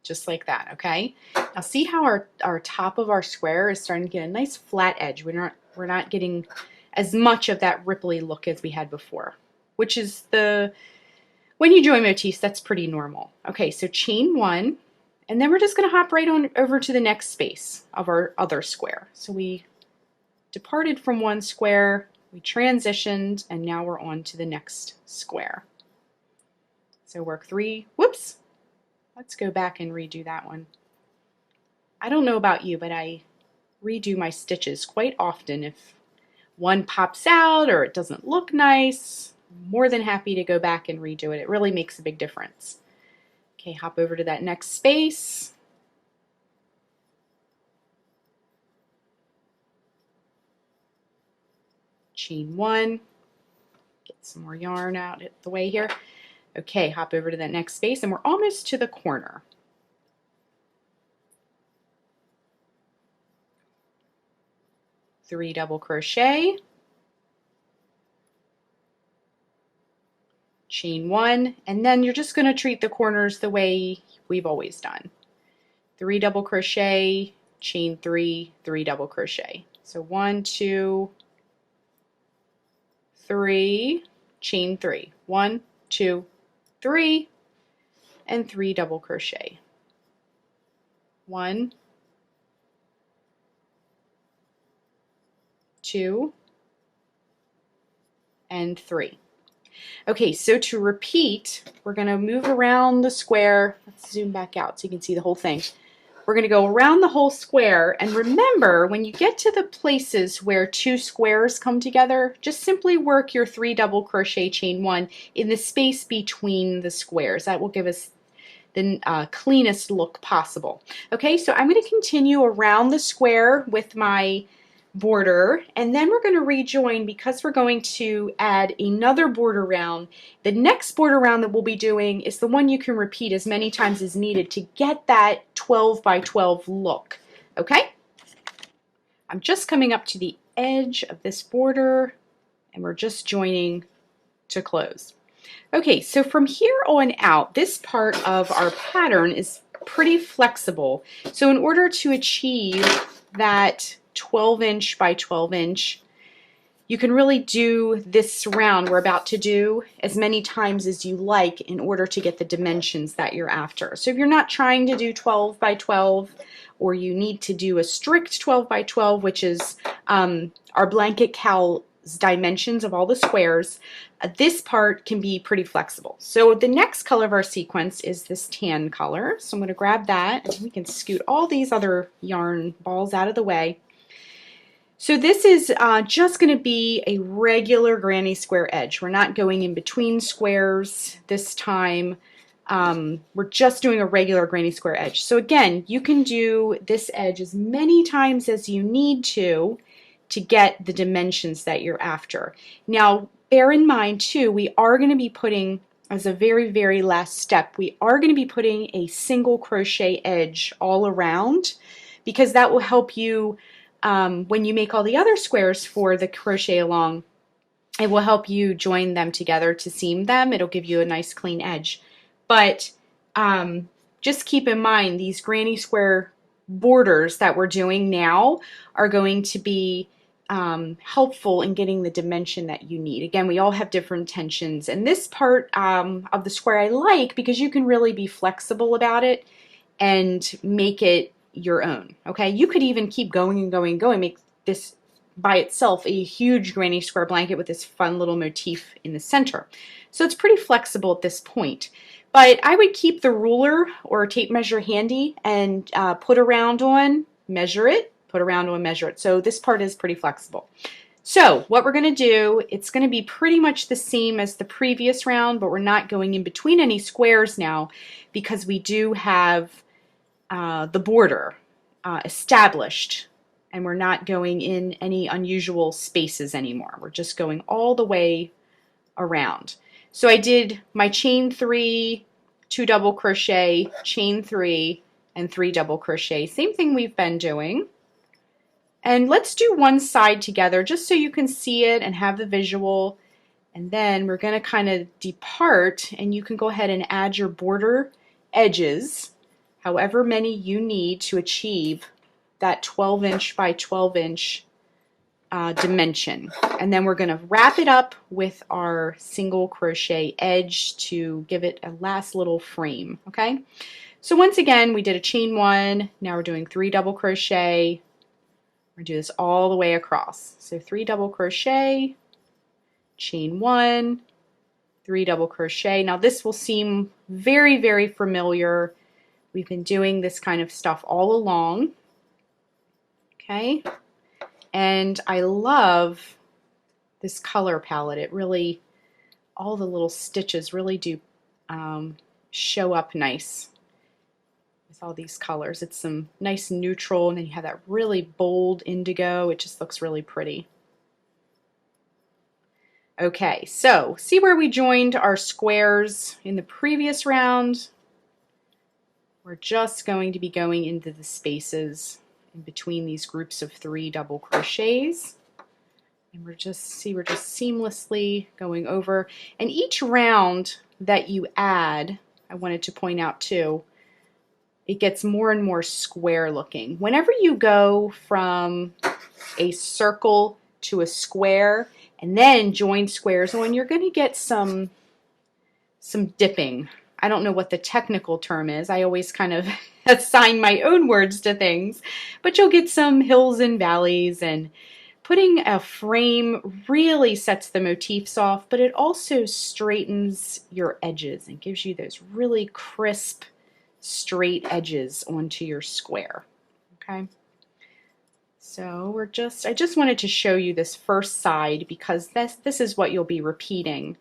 A: Just like that, okay? Now see how our top of our square is starting to get a nice flat edge. We're not getting as much of that ripply look as we had before, which is when you join motifs, that's pretty normal. Okay, so chain 1, and then we're just going to hop right on over to the next space of our other square. So we departed from one square, we transitioned, and now we're on to the next square. So work 3, whoops, let's go back and redo that one. I don't know about you, but I redo my stitches quite often if one pops out or it doesn't look nice. More than happy to go back and redo it. It really makes a big difference. Okay, hop over to that next space. Chain 1. Get some more yarn out the way here. Okay, hop over to that next space and we're almost to the corner. Three double crochet. Chain 1, and then you're just going to treat the corners the way we've always done. 3 double crochet, chain 3, 3 double crochet. So 1, 2, 3, chain 3. 1, 2, 3, and 3 double crochet. 1, 2, and 3. Okay, so to repeat, we're going to move around the square. Let's zoom back out so you can see the whole thing. We're going to go around the whole square, and remember, when you get to the places where 2 squares come together, just simply work your 3 double crochet chain 1 in the space between the squares. That will give us the cleanest look possible. Okay, so I'm going to continue around the square with my border, and then we're going to rejoin because we're going to add another border round. The next border round that we'll be doing is the one you can repeat as many times as needed to get that 12 by 12 look. Okay? I'm just coming up to the edge of this border, and we're just joining to close. Okay, so from here on out, this part of our pattern is pretty flexible. So in order to achieve that 12-inch by 12-inch, you can really do this round we're about to do as many times as you like in order to get the dimensions that you're after. So if you're not trying to do 12 by 12, or you need to do a strict 12 by 12, which is our blanket cal's dimensions of all the squares, this part can be pretty flexible. So the next color of our sequence is this tan color. So I'm going to grab that, and we can scoot all these other yarn balls out of the way. So this is just going to be a regular granny square edge. We're not going in between squares this time. We're just doing a regular granny square edge. So again, you can do this edge as many times as you need to get the dimensions that you're after. Now, bear in mind too, we are going to be putting, as a very, very last step, we are going to be putting a single crochet edge all around, because that will help you when you make all the other squares for the crochet along. It will help you join them together to seam them. It'll give you a nice clean edge. But just keep in mind, these granny square borders that we're doing now are going to be helpful in getting the dimension that you need. Again, we all have different tensions, and this part of the square I like because you can really be flexible about it and make it your own. Okay, you could even keep going and going and going, make this by itself a huge granny square blanket with this fun little motif in the center. So it's pretty flexible at this point. But I would keep the ruler or tape measure handy and put a round on, measure it, put a round on, measure it. So this part is pretty flexible. So what we're going to do, it's going to be pretty much the same as the previous round, but we're not going in between any squares now because we do have the border established, and we're not going in any unusual spaces anymore. We're just going all the way around. So I did my chain 3, 2 double crochet, chain 3, and 3 double crochet. Same thing we've been doing. And let's do one side together just so you can see it and have the visual. And then we're going to kind of depart, and you can go ahead and add your border edges, however many you need to achieve that 12-inch by 12-inch dimension. And then we're going to wrap it up with our single crochet edge to give it a last little frame. Okay, so once again, we did a chain 1. Now we're doing 3 double crochet. We're going to do this all the way across. So 3 double crochet, chain 1, 3 double crochet. Now this will seem very, very familiar. We've been doing this kind of stuff all along. Okay, and I love this color palette. It really, all the little stitches really do show up nice with all these colors. It's some nice neutral, and then you have that really bold indigo. It just looks really pretty. Okay, so see where we joined our squares in the previous round? We're just going to be going into the spaces in between these groups of 3 double crochets, and we're just seamlessly going over. And each round that you add, I wanted to point out too, it gets more and more square looking. Whenever you go from a circle to a square and then join squares on, you're going to get some dipping. I don't know what the technical term is. I always kind of assign my own words to things, but you'll get some hills and valleys, and putting a frame really sets the motifs off, but it also straightens your edges and gives you those really crisp, straight edges onto your square. Okay. So I just wanted to show you this first side because this is what you'll be repeating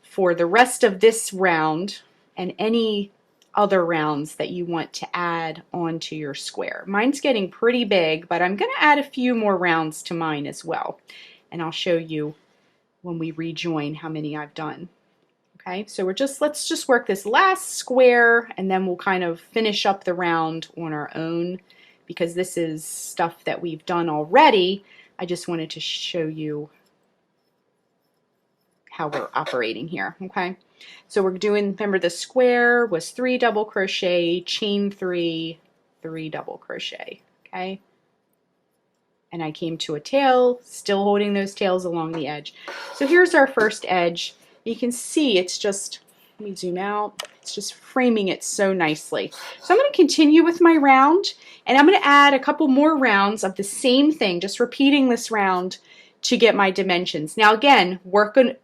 A: for the rest of this round and any other rounds that you want to add onto your square. Mine's getting pretty big, but I'm going to add a few more rounds to mine as well. And I'll show you when we rejoin how many I've done. Okay, so let's just work this last square and then we'll kind of finish up the round on our own because this is stuff that we've done already. I just wanted to show you how we're operating here. Okay, so we're doing, remember the square was 3 double crochet, chain 3, 3 double crochet. Okay, and I came to a tail, still holding those tails along the edge. So here's our first edge. You can see it's just, let me zoom out, it's just framing it so nicely. So I'm going to continue with my round, and I'm going to add a couple more rounds of the same thing, just repeating this round to get my dimensions. Now again, work an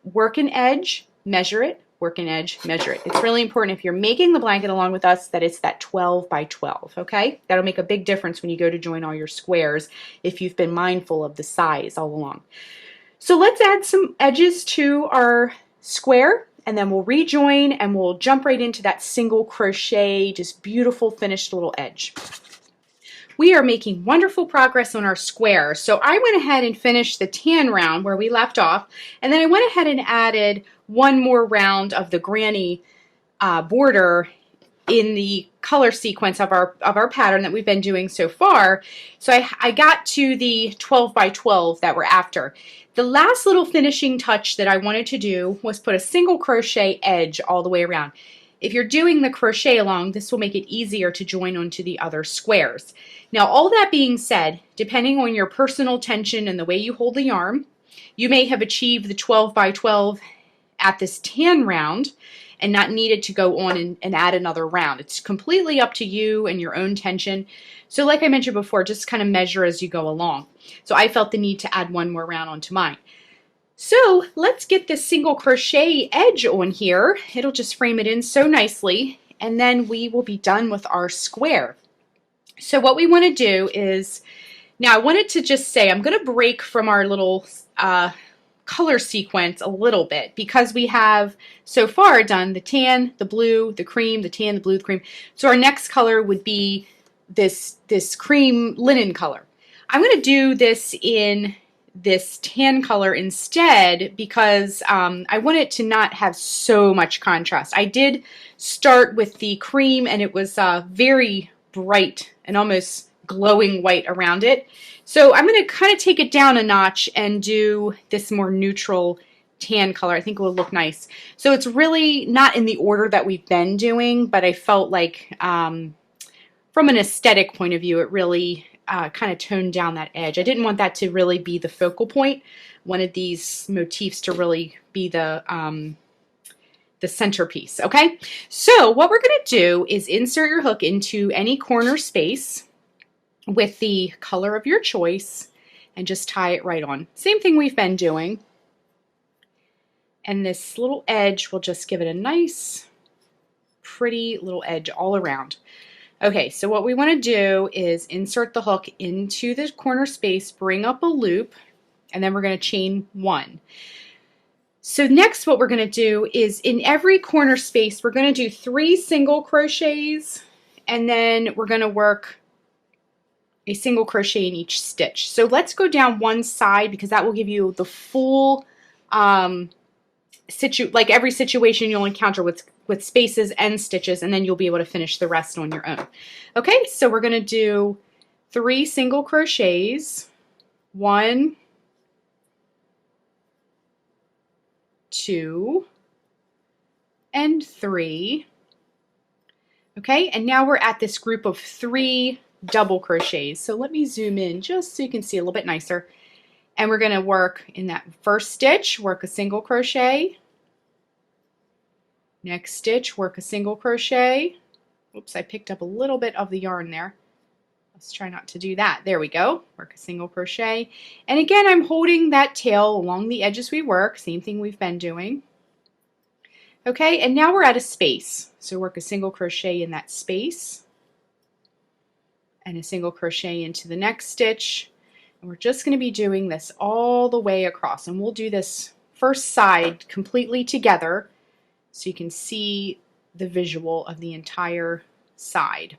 A: edge, measure it, work an edge, measure it. It's really important if you're making the blanket along with us that it's that 12 by 12, okay? That'll make a big difference when you go to join all your squares if you've been mindful of the size all along. So let's add some edges to our square, and then we'll rejoin and we'll jump right into that single crochet, just beautiful finished little edge. We are making wonderful progress on our square. So I went ahead and finished the tan round where we left off, and then I went ahead and added one more round of the granny border in the color sequence of our pattern that we've been doing so far. So I got to the 12 by 12 that we're after. The last little finishing touch that I wanted to do was put a single crochet edge all the way around. If you're doing the crochet along, this will make it easier to join onto the other squares. Now, all that being said, depending on your personal tension and the way you hold the yarn, you may have achieved the 12 by 12 at this tan round and not needed to go on and add another round. It's completely up to you and your own tension. So like I mentioned before, just kind of measure as you go along. So I felt the need to add one more round onto mine. So let's get this single crochet edge on here. It'll just frame it in so nicely, and then we will be done with our square. So what we want to do is, now I wanted to just say, I'm going to break from our little color sequence a little bit because we have so far done the tan, the blue, the cream, the tan, the blue, the cream. So our next color would be this cream linen color. I'm going to do this in this tan color instead because I want it to not have so much contrast. I did start with the cream and it was very bright and almost glowing white around it. So I'm going to kind of take it down a notch and do this more neutral tan color. I think it will look nice. So it's really not in the order that we've been doing, but I felt like from an aesthetic point of view, it really kind of toned down that edge. I didn't want that to really be the focal point. I wanted these motifs to really be the centerpiece, okay? So what we're going to do is insert your hook into any corner space with the color of your choice and just tie it right on. Same thing we've been doing. And this little edge will just give it a nice, pretty little edge all around. Okay, so what we want to do is insert the hook into the corner space, bring up a loop, and then we're going to chain 1. So next what we're going to do is in every corner space, we're going to do 3 single crochets, and then we're going to work a single crochet in each stitch. So let's go down one side because that will give you the full like every situation you'll encounter with spaces and stitches, and then you'll be able to finish the rest on your own. Okay, so we're going to do 3 single crochets, 1, 2, and 3. Okay, and now we're at this group of 3 double crochets. So let me zoom in just so you can see a little bit nicer. And we're going to work in that first stitch, work a single crochet. Next stitch, work a single crochet. Oops, I picked up a little bit of the yarn there. Let's try not to do that. There we go. Work a single crochet. And again, I'm holding that tail along the edge as we work. Same thing we've been doing. Okay, and now we're at a space. So work a single crochet in that space. And a single crochet into the next stitch. And we're just going to be doing this all the way across. And we'll do this first side completely together so you can see the visual of the entire side.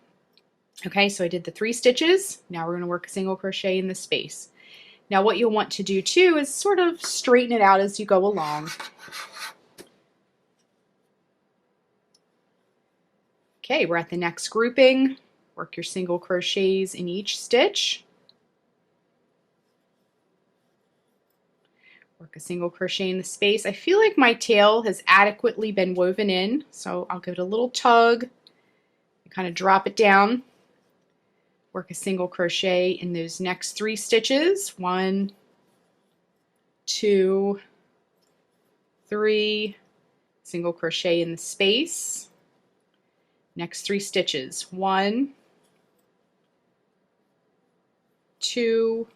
A: Okay, so I did the 3 stitches. Now we're going to work a single crochet in the space. Now what you'll want to do too is sort of straighten it out as you go along. Okay, we're at the next grouping. Work your single crochets in each stitch. Work a single crochet in the space. I feel like my tail has adequately been woven in, so I'll give it a little tug and kind of drop it down. Work a single crochet in those next 3 stitches. 1, 2, 3, single crochet in the space. Next 3 stitches. 1, 2,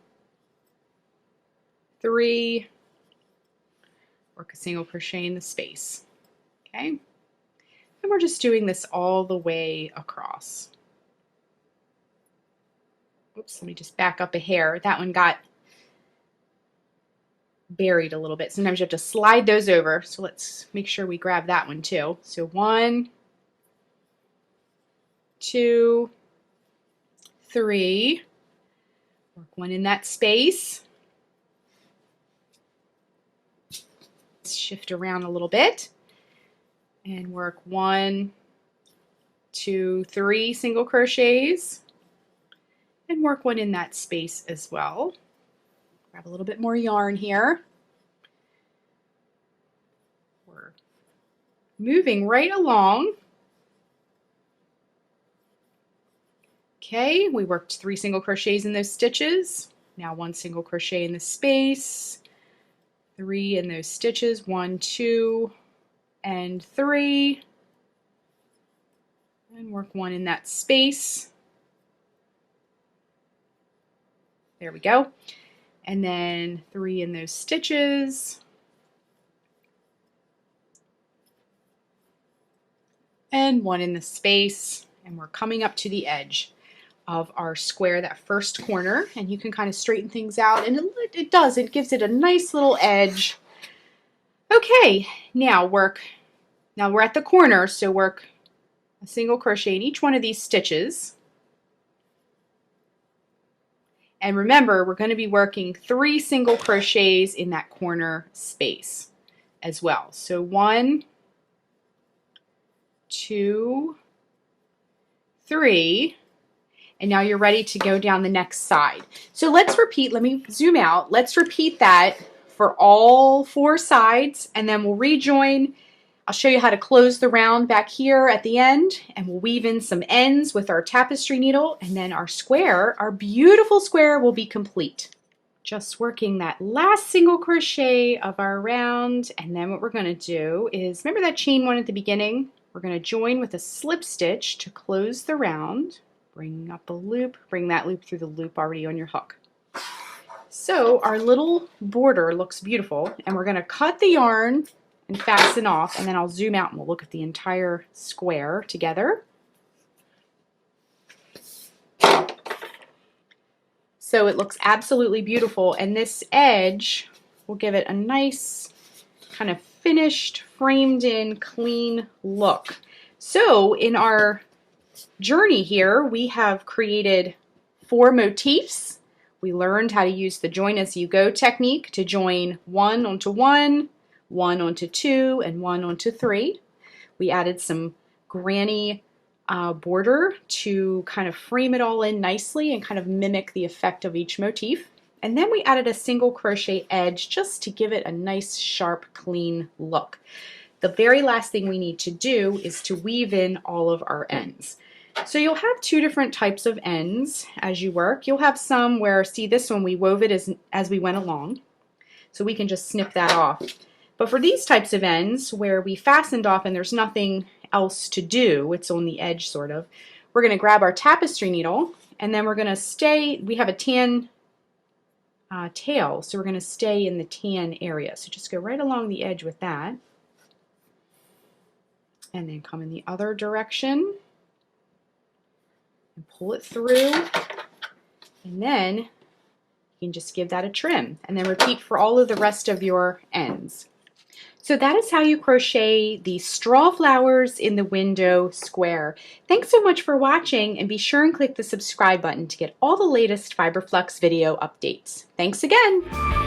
A: 3, work a single crochet in the space. Okay, and we're just doing this all the way across. Oops, let me just back up a hair. That one got buried a little bit. Sometimes you have to slide those over. So let's make sure we grab that one too. So 1, 2, 3. Work one in that space. Shift around a little bit and work 1, 2, 3 single crochets. And work one in that space as well. Grab a little bit more yarn here. We're moving right along. Okay, we worked 3 single crochets in those stitches. Now 1 single crochet in the space. 3 in those stitches. 1, 2, and 3. And work 1 in that space. There we go. And then 3 in those stitches. And 1 in the space. And we're coming up to the edge of our square, that first corner. And you can kind of straighten things out. And it does. It gives it a nice little edge. Okay, now we're at the corner. So work a single crochet in each one of these stitches. And remember, we're going to be working 3 single crochets in that corner space as well. So 1, 2, 3, and now you're ready to go down the next side. So let's repeat, let me zoom out. Let's repeat that for all 4 sides, and then we'll rejoin. I'll show you how to close the round back here at the end, and we'll weave in some ends with our tapestry needle, and then our square, our beautiful square, will be complete. Just working that last single crochet of our round, and then what we're going to do is, remember that chain one at the beginning? We're going to join with a slip stitch to close the round. Bring up a loop, bring that loop through the loop already on your hook. So our little border looks beautiful, and we're going to cut the yarn and fasten off, and then I'll zoom out and we'll look at the entire square together. So it looks absolutely beautiful, and this edge will give it a nice kind of finished, framed in, clean look. So in our journey here, we have created 4 motifs. We learned how to use the join as you go technique to join 1 onto 1, 1 onto 2, and 1 onto 3. We added some granny border to kind of frame it all in nicely and kind of mimic the effect of each motif. And then we added a single crochet edge just to give it a nice, sharp, clean look. The very last thing we need to do is to weave in all of our ends. So you'll have two different types of ends as you work. You'll have some where, see this one, we wove it as we went along. So we can just snip that off. But for these types of ends where we fastened off and there's nothing else to do, it's on the edge sort of, we're going to grab our tapestry needle and then we're going to stay, we have a tan tail, so we're going to stay in the tan area. So just go right along the edge with that. And then come in the other direction and pull it through. And then you can just give that a trim. And then repeat for all of the rest of your ends. So that is how you crochet the Strawflowers in the Window square. Thanks so much for watching, and be sure and click the subscribe button to get all the latest Fiber Flux video updates. Thanks again!